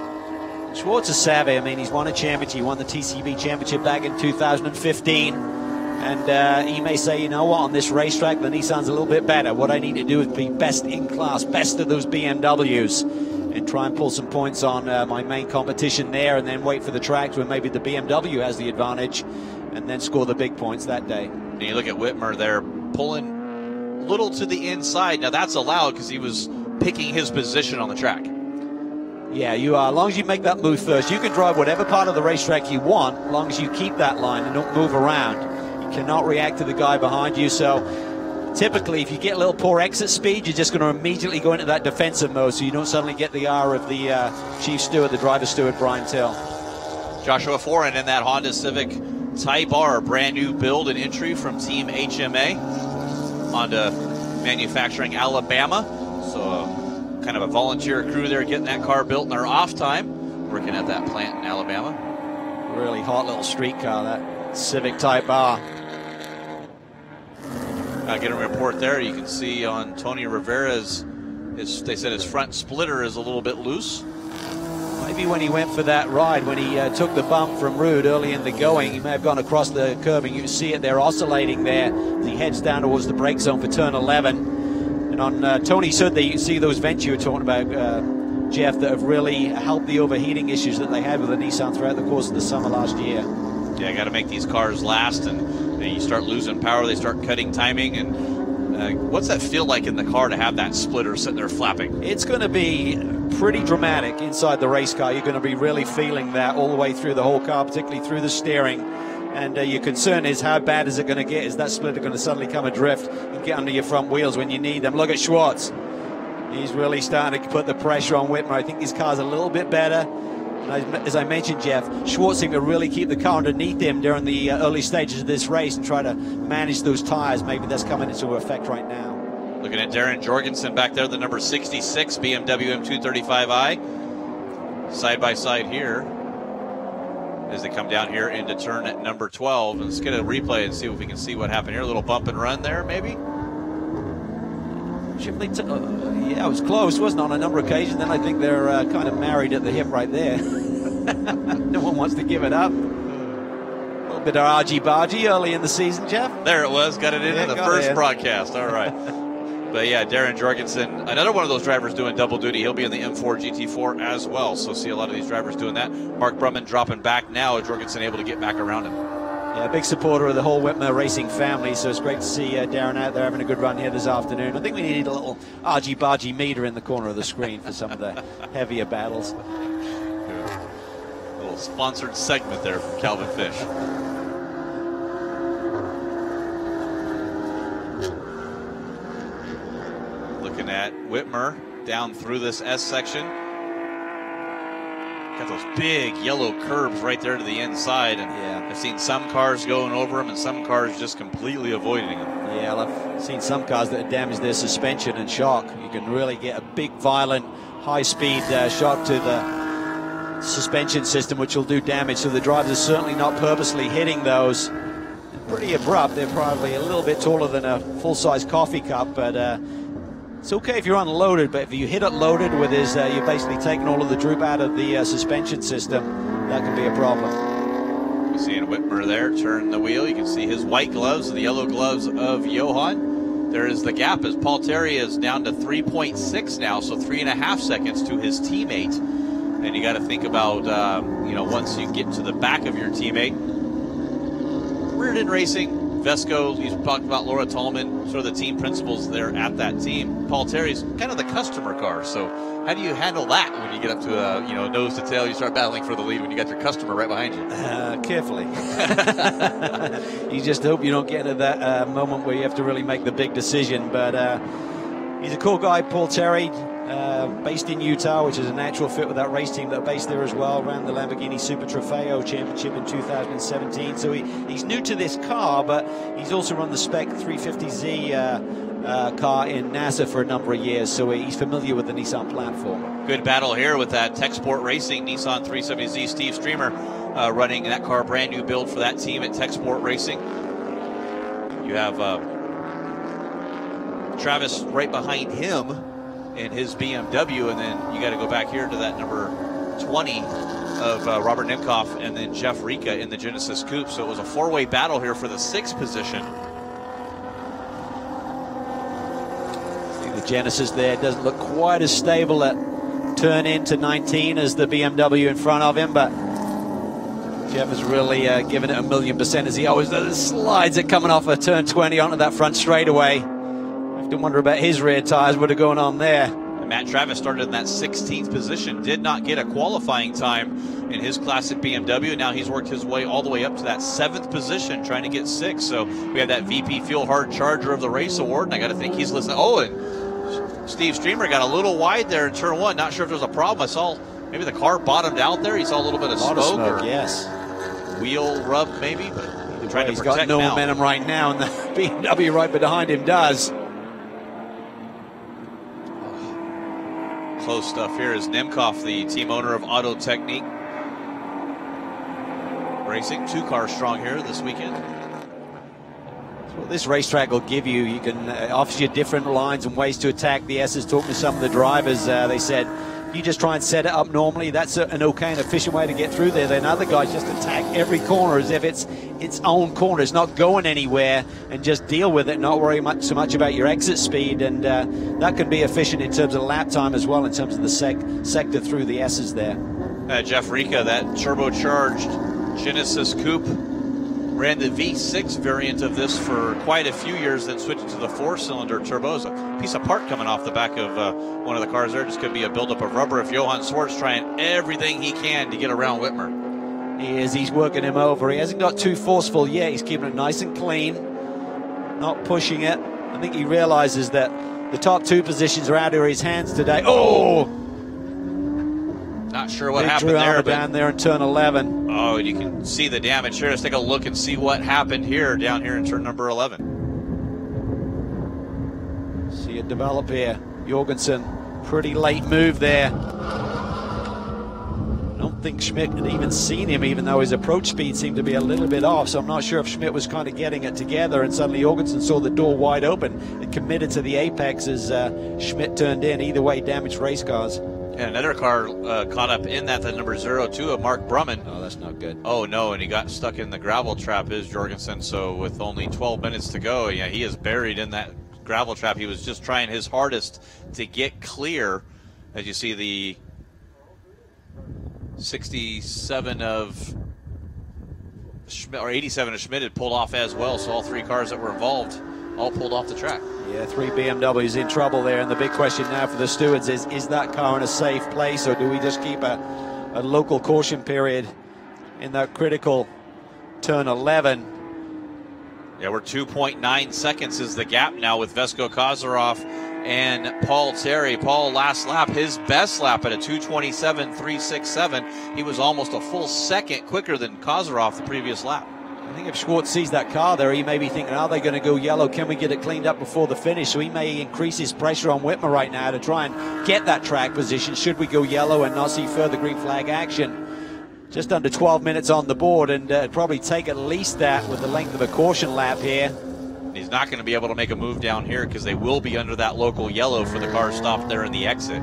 Schwartz is savvy. I mean, he's won a championship. He won the TCB championship back in 2015. And he may say, you know what, on this racetrack, the Nissan's a little bit better. What I need to do is be best in class, best of those BMWs, and try and pull some points on my main competition there, and then wait for the tracks where maybe the BMW has the advantage, and then score the big points that day. And you look at Whitmer there, pulling a little to the inside. Now that's allowed because he was picking his position on the track. Yeah, you are. As long as you make that move first, you can drive whatever part of the racetrack you want, as long as you keep that line and don't move around. Cannot react to the guy behind you. So typically if you get a little poor exit speed, you're just going to immediately go into that defensive mode, so you don't suddenly get the ire of the chief steward, the driver steward, Brian Till. Joshua Foran in that Honda Civic Type R, brand new build and entry from Team HMA, Honda Manufacturing Alabama. So kind of a volunteer crew there getting that car built in their off time, working at that plant in Alabama. Really hot little street car, that Civic Type R. Getting a report there. You can see on Tony Rivera's, they said his front splitter is a little bit loose. Maybe when he went for that ride, when he took the bump from Rude early in the going, he may have gone across the curb, and you can see it there oscillating there as he heads down towards the brake zone for turn 11. And on Tony's hood, you see those vents you were talking about, Jeff, that have really helped the overheating issues that they had with the Nissan throughout the course of the summer last year. Yeah, got to make these cars last, and you start losing power, they start cutting timing. And what's that feel like in the car to have that splitter sitting there flapping? It's going to be pretty dramatic inside the race car. You're going to be really feeling that all the way through the whole car, particularly through the steering. And your concern is, how bad is it going to get? Is that splitter going to suddenly come adrift and get under your front wheels when you need them? Look at Schwartz. He's really starting to put the pressure on Whitmer. I think his car's a little bit better. As I mentioned, Jeff, Schwartz seemed to really keep the car underneath him during the early stages of this race and try to manage those tires. Maybe that's coming into effect right now. Looking at Darren Jorgensen back there, the number 66 BMW M235i. Side by side here as they come down here into turn at number 12. Let's get a replay and see if we can see what happened here. A little bump and run there, maybe? Yeah, it was close, wasn't it, on a number of occasions. Then I think they're kind of married at the hip right there. No one wants to give it up. A little bit of argy-bargy early in the season, Jeff. There it was. Got it in the first broadcast. All right. But yeah, Darren Jorgensen, another one of those drivers doing double duty. He'll be in the M4 GT4 as well. So see a lot of these drivers doing that. Mark Brumman dropping back now. Jorgensen able to get back around him. Yeah, big supporter of the whole Whitmer Racing family, so it's great to see Darren out there having a good run here this afternoon. I think we need a little argy-bargy meter in the corner of the screen for some of the heavier battles. A little sponsored segment there from Calvin Fish. Looking at Whitmer down through this S section. Got those big yellow curbs right there to the inside, and yeah, I've seen some cars going over them and some cars just completely avoiding them. Yeah, I've seen some cars that have damaged their suspension and shock. You can really get a big, violent, high-speed shock to the suspension system, which will do damage. So the drivers are certainly not purposely hitting those. They're pretty abrupt. They're probably a little bit taller than a full-size coffee cup, but it's okay if you're unloaded, but if you hit it loaded with his, you're basically taking all of the droop out of the suspension system. That can be a problem. You're seeing Whitmer there turn the wheel. You can see his white gloves and the yellow gloves of Johan. There is the gap as Paul Terry is down to 3.6 now, so 3.5 seconds to his teammate. And you got to think about, once you get to the back of your teammate. Reardon Racing, Vesco, he's talked about Laura Tallman, sort of the team principals there at that team. Paul Terry's kind of the customer car, so how do you handle that when you get up to nose to tail, you start battling for the lead when you got your customer right behind you? Carefully. You just hope you don't get into that moment where you have to really make the big decision, but he's a cool guy, Paul Terry, based in Utah, which is a natural fit with that race team that are based there as well, ran the Lamborghini Super Trofeo Championship in 2017. So he's new to this car, but he's also run the Spec 350Z car in NASA for a number of years, so he's familiar with the Nissan platform. Good battle here with that Tech Sport Racing Nissan 370Z. Steve Streamer running that car, brand new build for that team at Tech Sport Racing. You have Travis right behind him in his BMW, and then you got to go back here to that number 20 of Robert Nimkoff and then Jeff Rika in the Genesis Coupe. So it was a four-way battle here for the 6th position. The Genesis there doesn't look quite as stable at turn into 19 as the BMW in front of him, but Jeff has really given it 1,000,000% as he always does. Slides it coming off a turn 20 onto that front straightaway. I have to wonder about his rear tires, what are going on there. And Matt Travis started in that 16th position, did not get a qualifying time in his classic BMW. Now he's worked his way all the way up to that 7th position, trying to get 6th. So we have that VP Fuel Hard Charger of the Race award, and I got to think he's listening. Oh, and Steve Streamer got a little wide there in turn 1. Not sure if there was a problem. I saw maybe the car bottomed out there. He saw a little bit of smoke, or yes, wheel rub maybe, but trying to he's protect got no now. momentum right now, and the BMW right behind him does. Close stuff here is Nimkoff, the team owner of Auto Technique Racing. 2 cars strong here this weekend. Well, this racetrack will give you, you can offers you different lines and ways to attack the S's. Talking to some of the drivers, they said, if you just try and set it up normally, that's an okay and efficient way to get through there. Then other guys just attack every corner as if it's its own corner. It's not going anywhere, and just deal with it, not worry so much about your exit speed. And that can be efficient in terms of lap time as well, in terms of the sector through the S's there. Jeff Rika, that turbocharged Genesis Coupe, ran the V6 variant of this for quite a few years, then switched to the 4-cylinder turbo. There's a piece of part coming off the back of one of the cars there. Just could be a buildup of rubber if Johann Swartz trying everything he can to get around Whitmer. He is. He's working him over. He hasn't got too forceful yet. He's keeping it nice and clean, not pushing it. I think he realizes that the top 2 positions are out of his hands today. Oh! Not sure what happened there, but down there in turn 11. Oh, you can see the damage here. Let's take a look and see what happened here down here in turn number 11. See it develop here. Jorgensen, pretty late move there. I don't think Schmidt had even seen him, even though his approach speed seemed to be a little bit off. So I'm not sure if Schmidt was kind of getting it together, and suddenly Jorgensen saw the door wide open and committed to the apex as Schmidt turned in. Either way, damaged race cars. And another car caught up in that, the number 02 of Mark Brumman. Oh, that's not good. Oh, no, and he got stuck in the gravel trap, is Jorgensen. So with only 12 minutes to go, yeah, he is buried in that gravel trap. He was just trying his hardest to get clear. As you see, the 67 of Schmidt, or 87 of Schmidt had pulled off as well. So all 3 cars that were involved all pulled off the track. Yeah, 3 BMWs in trouble there, and the big question now for the stewards is that car in a safe place, or do we just keep a local caution period in that critical turn 11? Yeah, we're 2.9 seconds is the gap now with Vesko Kozarov and Paul Terry. Paul, last lap, his best lap at a 2:27.367. He was almost a full second quicker than Kozarov the previous lap. I think if Schwartz sees that car there, he may be thinking, are they going to go yellow? Can we get it cleaned up before the finish? So he may increase his pressure on Whitmer right now to try and get that track position should we go yellow and not see further green flag action. Just under 12 minutes on the board, and it'd probably take at least that with the length of a caution lap here. He's not going to be able to make a move down here because they will be under that local yellow for the car stopped there in the exit.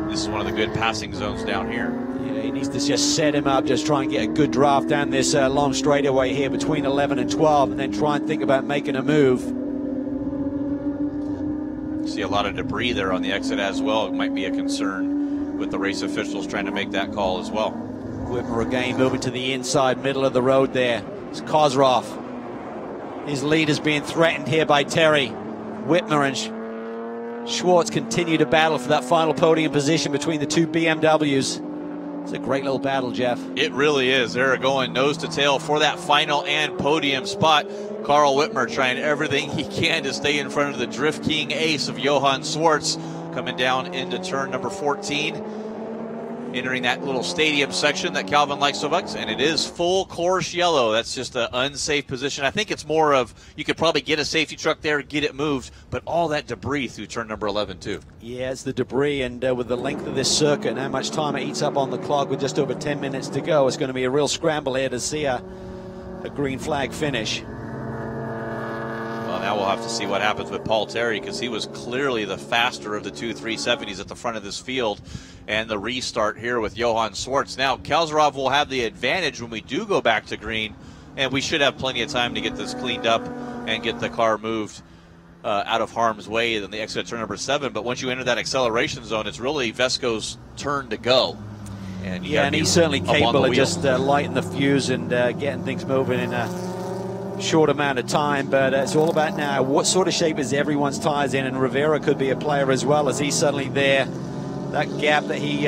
This is one of the good passing zones down here. Yeah, he needs to just set him up, just try and get a good draft down this long straightaway here between 11 and 12, and then try and think about making a move. See a lot of debris there on the exit as well. It might be a concern with the race officials trying to make that call as well. Whitmer again moving to the inside, middle of the road there. It's Kozarov. His lead is being threatened here by Terry. Whitmer and Schwartz continue to battle for that final podium position between the 2 BMWs. It's a great little battle, Jeff. It really is. They're going nose to tail for that final and podium spot. Carl Whitmer trying everything he can to stay in front of the Drift King ace of Johann Swartz, coming down into turn number 14, entering that little stadium section that Calvin likes so much, and it is full course yellow. That's just an unsafe position. I think it's more of you could probably get a safety truck there, get it moved, but all that debris through turn number 11 too. Yeah, it's the debris, and with the length of this circuit and how much time it eats up on the clock with just over 10 minutes to go, it's going to be a real scramble here to see a green flag finish. Well, Now we'll have to see what happens with Paul Terry, because he was clearly the faster of the two 370s at the front of this field. And the restart here with Johann Schwartz. Now Kalsarov will have the advantage when we do go back to green, and we should have plenty of time to get this cleaned up and get the car moved out of harm's way in the exit at turn number 7. But once you enter that acceleration zone, it's really Vesco's turn to go. And and he's certainly capable of just lighting the fuse and getting things moving in a short amount of time. But it's all about now what sort of shape is everyone's tires in, and Rivera could be a player as well, as he's suddenly there. That gap that he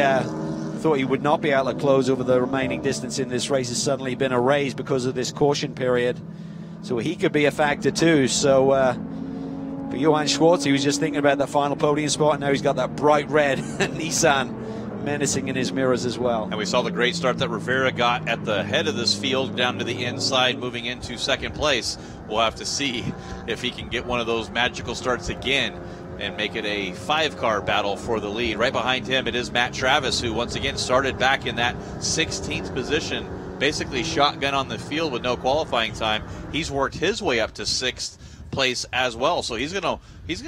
thought he would not be able to close over the remaining distance in this race has suddenly been erased because of this caution period. So he could be a factor too. So for Johann Schwartz, he was just thinking about that final podium spot, and now he's got that bright red Nissan menacing in his mirrors as well. And we saw the great start that Rivera got at the head of this field down to the inside, moving into second place. We'll have to see if he can get one of those magical starts again and make it a 5-car battle for the lead. Right behind him, it is Matt Travis, who once again started back in that 16th position, basically shotgun on the field with no qualifying time. He's worked his way up to 6th place as well, so he's gonna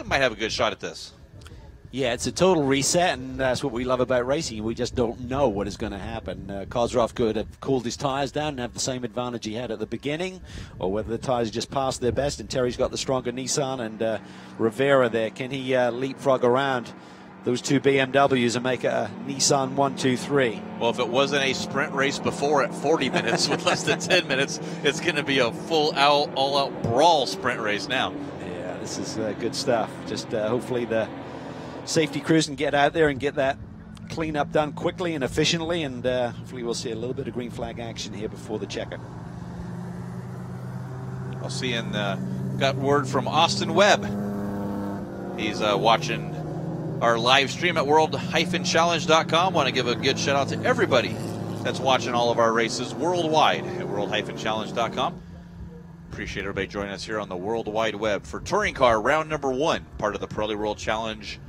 might have a good shot at this. Yeah, it's a total reset, and that's what we love about racing. We just don't know what is going to happen. Kozrov could have cooled his tires down and have the same advantage he had at the beginning, or whether the tires just passed their best and Terry's got the stronger Nissan, and Rivera there, can he leapfrog around those two BMWs and make it a Nissan 1, 2, 3? Well, if it wasn't a sprint race before at 40 minutes with less than 10 minutes, it's going to be a full-out, all-out brawl sprint race now. Yeah, this is good stuff. Just hopefully the safety crews can get out there and get that cleanup done quickly and efficiently, and hopefully we'll see a little bit of green flag action here before the checker. I'll see, and got word from Austin Webb. He's watching our live stream at world-challenge.com. Want to give a good shout out to everybody that's watching all of our races worldwide at world-challenge.com. Appreciate everybody joining us here on the World Wide Web for Touring Car round number 1, part of the Pirelli World Challenge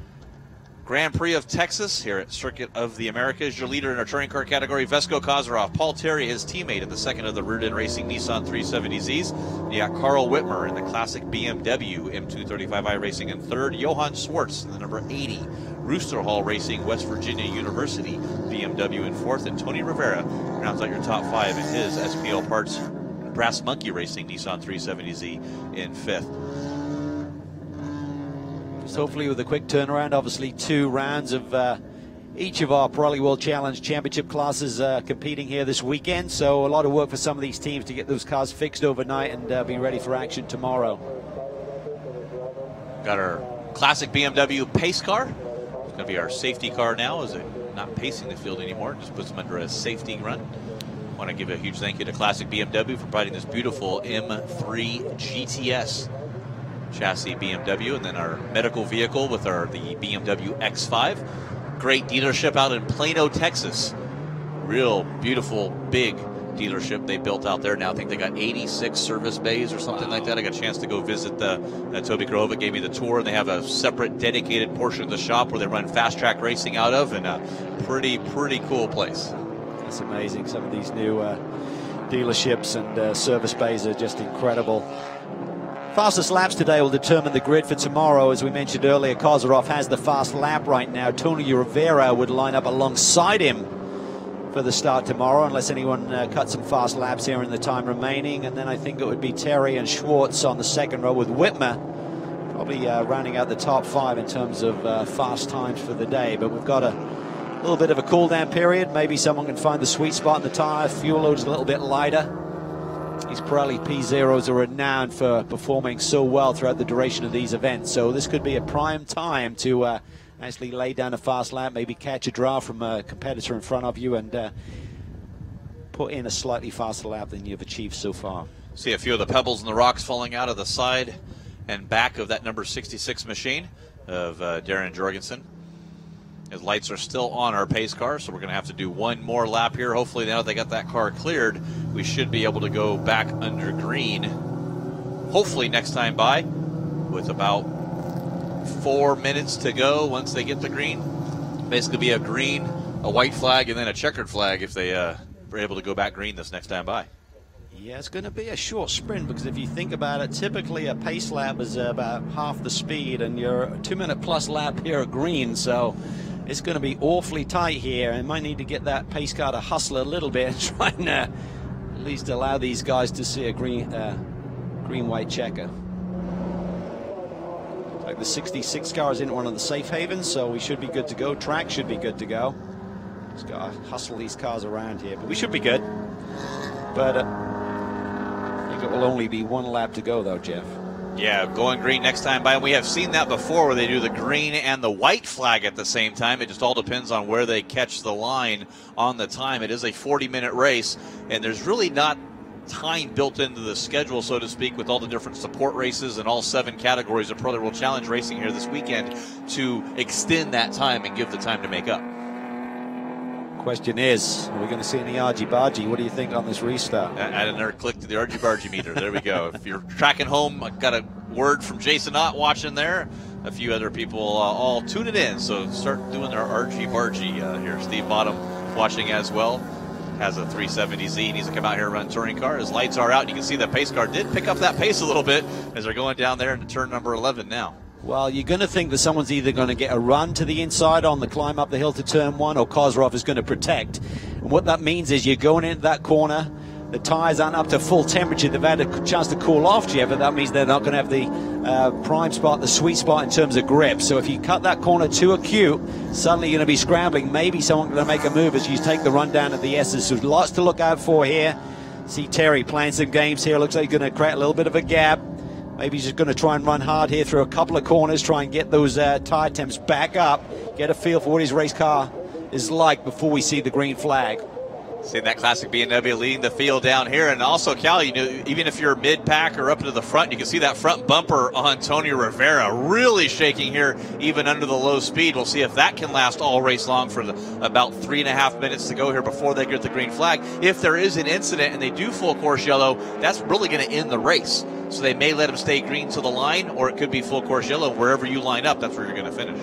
Grand Prix of Texas here at Circuit of the Americas. Your leader in our touring car category, Vesco Kozarov. Paul Terry, his teammate, in the second of the Reardon Racing Nissan 370Zs. You got Carl Whitmer in the classic BMW M235i Racing in third. Johann Schwartz in the number 80 Rooster Hall Racing West Virginia University BMW in fourth. And Tony Rivera rounds out your top 5 in his SPL Parts Brass Monkey Racing Nissan 370Z in fifth. Hopefully with a quick turnaround. Obviously 2 rounds of each of our Pirelli World Challenge Championship classes competing here this weekend, so a lot of work for some of these teams to get those cars fixed overnight and be ready for action tomorrow. Got our classic BMW pace car. It's going to be our safety car now, as it not pacing the field anymore, just puts them under a safety run. Want to give a huge thank you to Classic BMW for providing this beautiful M3 GTS chassis BMW, and then our medical vehicle with the BMW X5. Great dealership out in Plano, Texas. Real beautiful, big dealership they built out there now. I think they got 86 service bays or something like that. I got a chance to go visit Toby Grova gave me the tour, and they have a separate dedicated portion of the shop where they run fast track racing out of, and a pretty cool place. That's amazing. Some of these new dealerships and service bays are just incredible. Fastest laps today will determine the grid for tomorrow. As we mentioned earlier, Kozarov has the fast lap right now. Tony Rivera would line up alongside him for the start tomorrow, unless anyone cuts some fast laps here in the time remaining. And then I think it would be Terry and Schwartz on the second row, with Whitmer probably rounding out the top 5 in terms of fast times for the day. But we've got a little bit of a cool down period. Maybe someone can find the sweet spot in the tire. Fuel load's a little bit lighter. These Pirelli P0s are renowned for performing so well throughout the duration of these events. So this could be a prime time to actually lay down a fast lap, maybe catch a draw from a competitor in front of you, and put in a slightly faster lap than you've achieved so far. See a few of the pebbles and the rocks falling out of the side and back of that number 66 machine of Darren Jorgensen. His lights are still on our pace car, so we're going to have to do one more lap here. Hopefully now that they got that car cleared, we should be able to go back under green, hopefully next time by, with about 4 minutes to go once they get the green. Basically be a green, a white flag, and then a checkered flag if they are able to go back green this next time by. Yeah, it's going to be a short sprint because if you think about it, typically a pace lap is about half the speed and you're a 2-minute plus lap here at green, so it's going to be awfully tight here and might need to get that pace car to hustle a little bit and try and at least allow these guys to see a green-white checker. Like the 66 car is in one of the safe havens, so we should be good to go. Track should be good to go. Just got to hustle these cars around here, but we should be good. But I think it will only be one lap to go, though, Jeff. Yeah, going green next time by. And we have seen that before where they do the green and the white flag at the same time. It just all depends on where they catch the line on the time. It is a 40-minute race, and there's really not time built into the schedule, so to speak, with all the different support races and all 7 categories of Pirelli World Challenge racing here this weekend to extend that time and give the time to make up. Question is, are we going to see any argy-bargy? What do you think on this restart? Add another click to the argy-bargy meter. There we go. If you're tracking home, I got a word from Jason Ott watching there. A few other people all tuning in, so start doing their argy-bargy here. Steve Bottom watching as well. Has a 370Z, needs to come out here and run touring car. His lights are out, and you can see the pace car did pick up that pace a little bit as they're going down there into turn number 11 now. Well, you're going to think that someone's either going to get a run to the inside on the climb up the hill to turn 1, or Kozrov is going to protect. And what that means is you're going into that corner, the tyres aren't up to full temperature, they've had a chance to cool off yet, but that means they're not going to have the prime spot, the sweet spot in terms of grip. So if you cut that corner too acute, suddenly you're going to be scrambling. Maybe someone's going to make a move as you take the run down at the S's. So lots to look out for here. See Terry playing some games here. Looks like he's going to create a little bit of a gap. Maybe he's just going to try and run hard here through a couple of corners, try and get those tire temps back up, get a feel for what his race car is like before we see the green flag. Seeing that classic BMW leading the field down here. And also, Cal, you know, even if you're mid-pack or up into the front, you can see that front bumper on Tony Rivera really shaking here, even under the low speed. We'll see if that can last all race long for about 3.5 minutes to go here before they get the green flag. If there is an incident and they do full course yellow, that's really going to end the race. So they may let him stay green to the line, or it could be full course yellow. Wherever you line up, that's where you're going to finish.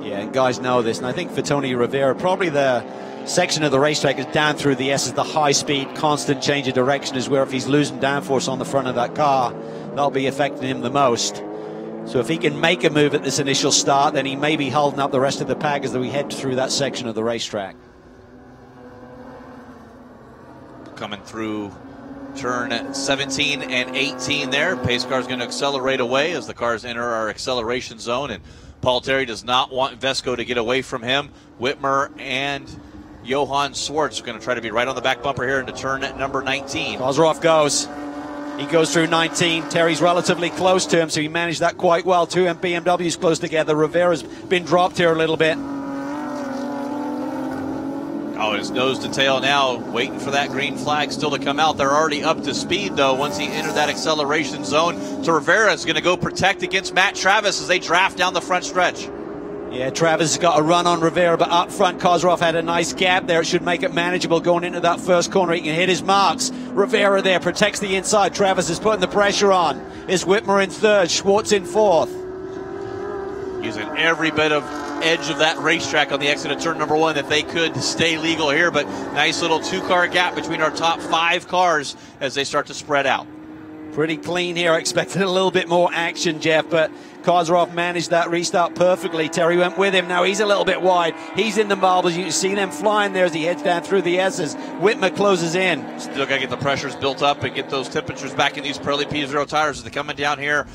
Yeah, and guys know this. And I think for Tony Rivera, probably the section of the racetrack is down through the S's, the high-speed, constant change of direction is where if he's losing downforce on the front of that car, that'll be affecting him the most. So if he can make a move at this initial start, then he may be holding up the rest of the pack as we head through that section of the racetrack. Coming through turn 17 and 18 there. Pace car's going to accelerate away as the cars enter our acceleration zone, and Paul Terry does not want Vesco to get away from him. Whitmer and Johan Swartz are going to try to be right on the back bumper here into turn number 19. Kozrov goes. He goes through 19. Terry's relatively close to him, so he managed that quite well. 2 BMWs close together. Rivera's been dropped here a little bit. Oh, his nose to tail now, waiting for that green flag still to come out. They're already up to speed, though, once he entered that acceleration zone. So Rivera is going to go protect against Matt Travis as they draft down the front stretch. Yeah, Travis has got a run on Rivera, but up front, Kozrov had a nice gap there. It should make it manageable going into that first corner. He can hit his marks. Rivera there protects the inside. Travis is putting the pressure on. Is Whitmer in third, Schwartz in fourth. Using every bit of edge of that racetrack on the exit of turn number 1 if they could stay legal here, but nice little 2-car gap between our top 5 cars as they start to spread out. Pretty clean here. I expected a little bit more action, Jeff, but Kozrov managed that restart perfectly. Terry went with him. Now he's a little bit wide. He's in the marbles. You can see them flying there as he heads down through the S's. Whitmer closes in. Still got to get the pressures built up and get those temperatures back in these Pirelli P0 tires as they're coming down here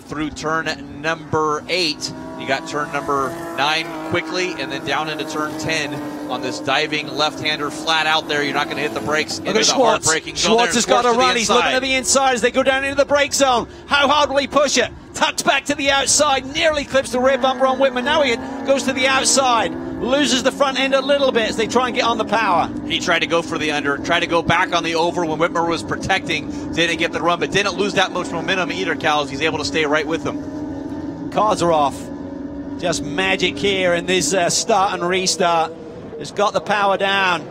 through turn number 8. You got turn number 9 quickly, and then down into turn 10 on this diving left-hander flat out there. You're not going to hit the brakes into the hard-braking zone. Schwartz has got a run. He's looking at the inside as they go down into the brake zone. How hard will he push it? Tucked back to the outside, nearly clips the rear bumper on Whitmer. Now he goes to the outside, loses the front end a little bit as they try and get on the power. He tried to go for the under, tried to go back on the over when Whitmer was protecting. Didn't get the run, but didn't lose that much momentum either, Cal, as he's able to stay right with them. Cars are off. Just magic here in this start and restart. It's got the power down.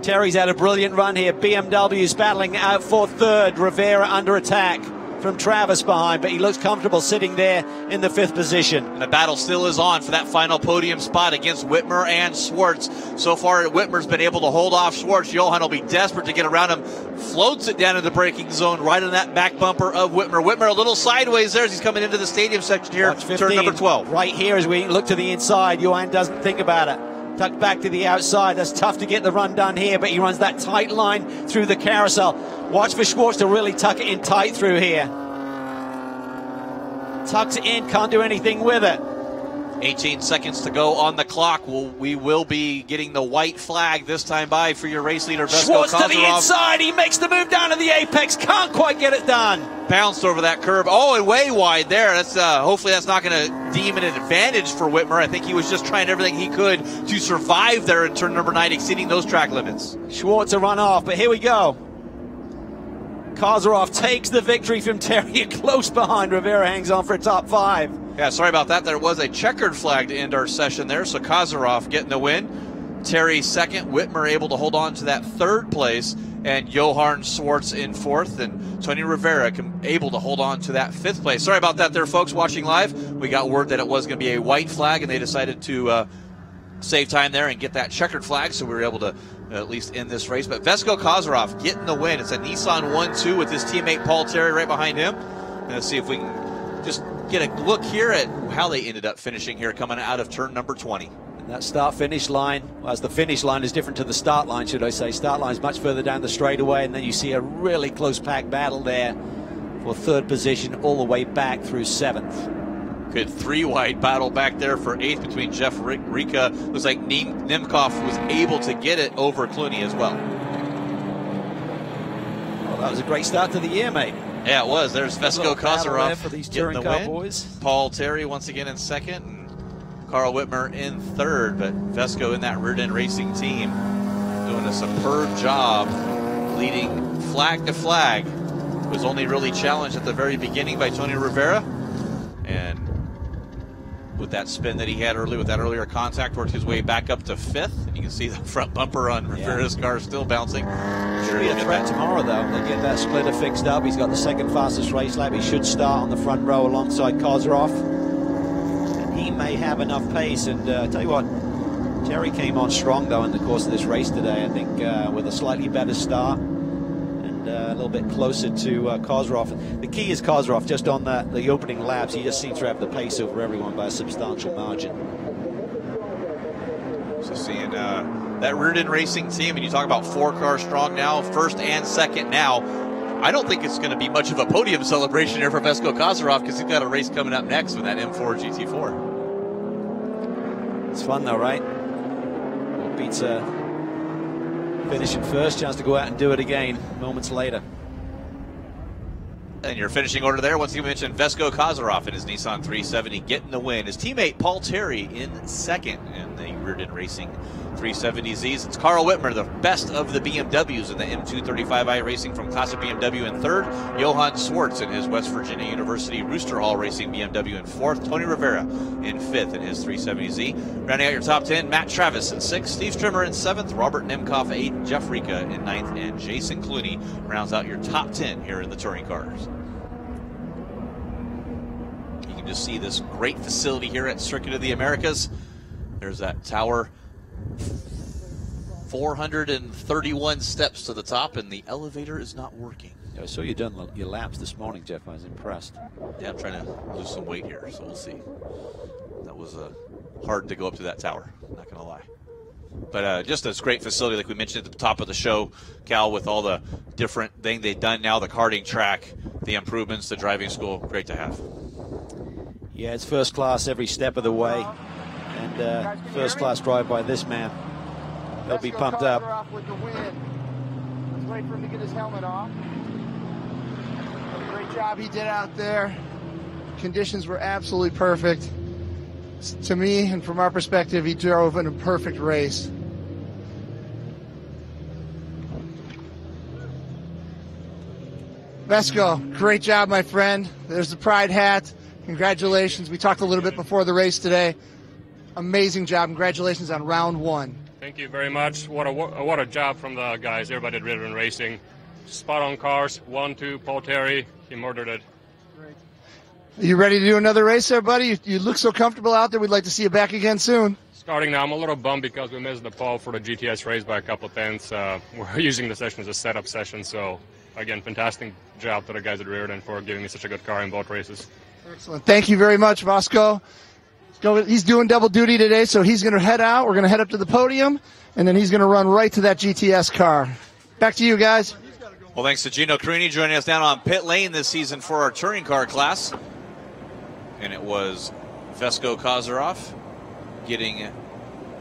Terry's had a brilliant run here. BMW's battling out for third. Rivera under attack. from Travis behind, but he looks comfortable sitting there in the 5th position. And the battle still is on for that final podium spot against Whitmer and Schwartz. So far, Whitmer's been able to hold off Schwartz. Johan will be desperate to get around him. Floats it down in the braking zone right on that back bumper of Whitmer. Whitmer a little sideways there as he's coming into the stadium section here. Turn number 12. Right here as we look to the inside. Johan doesn't think about it. Tucked back to the outside. That's tough to get the run done here, but he runs that tight line through the carousel. Watch for Schwartz to really tuck it in tight through here. Tucks it in, can't do anything with it. 18 seconds to go on the clock. We will be getting the white flag this time by for your race leader, Vesko Schwartz Kozarov. to the inside. He makes the move down to the apex. Can't quite get it done. Bounced over that curb. Oh, and way wide there. That's hopefully that's not going to deem an advantage for Whitmer. I think he was just trying everything he could to survive there in turn number 9, exceeding those track limits. Schwartz a run off, but here we go. Kozarov takes the victory from Terry. Close behind. Rivera hangs on for a top 5. Yeah, sorry about that. There was a checkered flag to end our session there, so Kozarov getting the win. Terry 2nd, Whitmer able to hold on to that 3rd place, and Johan Schwartz in 4th, and Tony Rivera able to hold on to that 5th place. Sorry about that there, folks watching live. We got word that it was going to be a white flag, and they decided to save time there and get that checkered flag, so we were able to at least end this race. But Vesko Kozarov getting the win. It's a Nissan 1-2 with his teammate Paul Terry right behind him. Let's see if we can just get a look here at how they ended up finishing here coming out of turn number 20. And that start-finish line, as the finish line is different to the start line, should I say. Start line is much further down the straightaway, and then you see a really close pack battle there for 3rd position all the way back through 7th. Good 3-wide battle back there for 8th between Jeff Rika. Looks like Nemkov was able to get it over Clooney as well. Well, that was a great start to the year, mate. Yeah, it was. There's Vesko Kozarov for these getting touring the car win. boys. Paul Terry once again in 2nd, and Carl Whitmer in 3rd. But Vesko in that rear-end racing team doing a superb job leading flag to flag. Was only really challenged at the very beginning by Tony Rivera, and with that spin that he had early, with that earlier contact, worked his way back up to 5th. You can see the front bumper on Rivera's car still bouncing. Should be a threat tomorrow, though. They get that splitter fixed up. He's got the 2nd fastest race lap. He should start on the front row alongside Kozarov. And he may have enough pace. And tell you what, Terry came on strong, though, in the course of this race today. I think with a slightly better start and a little bit closer to Kozarov. The key is Kozarov, just on the opening laps. He just seems to have the pace over everyone by a substantial margin. So seeing that rear-end racing team, and you talk about 4 cars strong now, 1st and 2nd now. I don't think it's going to be much of a podium celebration here for Vesko Kozarov because he's got a race coming up next with that M4 GT4. It's fun though, right? What beats finishing 1st, chance to go out and do it again moments later. And your finishing order there, once again, we mentioned Vesko Kozarov in his Nissan 370 getting the win. His teammate Paul Terry in 2nd in the rear-end racing 370Zs. It's Carl Whitmer, the best of the BMWs in the M235i Racing from Classic BMW in 3rd. Johan Schwartz in his West Virginia University Rooster Hall Racing BMW in 4th. Tony Rivera in 5th in his 370Z. Rounding out your top 10, Matt Travis in 6th. Steve Strimmer in 7th. Robert Nemkov 8th. Jeff Rika in 9th. And Jason Clooney rounds out your top 10 here in the touring cars. You can just see this great facility here at Circuit of the Americas. There's that tower. 431 steps to the top, and the elevator is not working. I saw you done your laps this morning, Jeff. I was impressed. Yeah, I'm trying to lose some weight here, so we'll see. That was hard to go up to that tower, not going to lie. But just this great facility, like we mentioned at the top of the show, Cal, with all the different things they've done now, the karting track, the improvements, the driving school, great to have. Yeah, it's first class every step of the way. And first class drive by this man. They'll be pumped up. With the win. Let's wait for him to get his helmet off. Great job he did out there. Conditions were absolutely perfect. To me, and from our perspective, he drove in a perfect race. Vesko, great job, my friend. There's the pride hat. Congratulations. We talked a little bit before the race today. Amazing job. Congratulations on round 1. Thank you very much. What a job from the guys. Everybody did rear-end racing. Spot on cars. 1, 2, Paul Terry. He murdered it. Are you ready to do another race there, buddy? You look so comfortable out there. We'd like to see you back again soon. Starting now, I'm a little bummed because we missed the pole for the GTS race by a couple of tenths. We're using the session as a setup session, so again, fantastic job to the guys at Reardon for giving me such a good car in both races. Excellent. Thank you very much, Vasco. He's doing double duty today, so he's going to head out. We're going to head up to the podium, and then he's going to run right to that GTS car. Back to you guys. Well, thanks to Gino Carini joining us down on pit lane this season for our touring car class. And it was Vesko Kozarov getting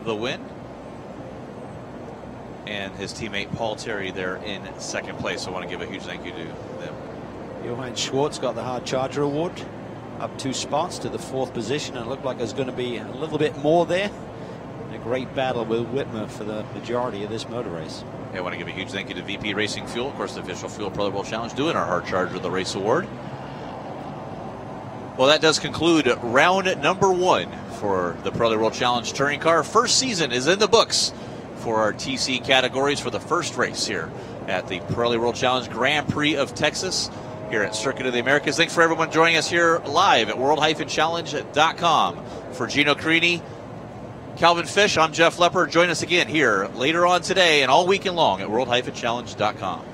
the win. And his teammate Paul Terry there in second place. So I want to give a huge thank you to them. Johann Schwartz got the Hard Charger Award, up 2 spots to the 4th position, and it looked like there's going to be a little bit more there. And a great battle with Whitmer for the majority of this motor race. I want to give a huge thank you to VP Racing Fuel, of course, the official Fuel Pro Bowl Challenge, doing our Hard Charger of the Race Award. Well, that does conclude round number 1 for the Pirelli World Challenge Touring Car. First season is in the books for our TC categories for the first race here at the Pirelli World Challenge Grand Prix of Texas here at Circuit of the Americas. Thanks for everyone joining us here live at world-challenge.com. For Gino Carini, Calvin Fish, I'm Jeff Lepper. Join us again here later on today and all weekend long at world-challenge.com.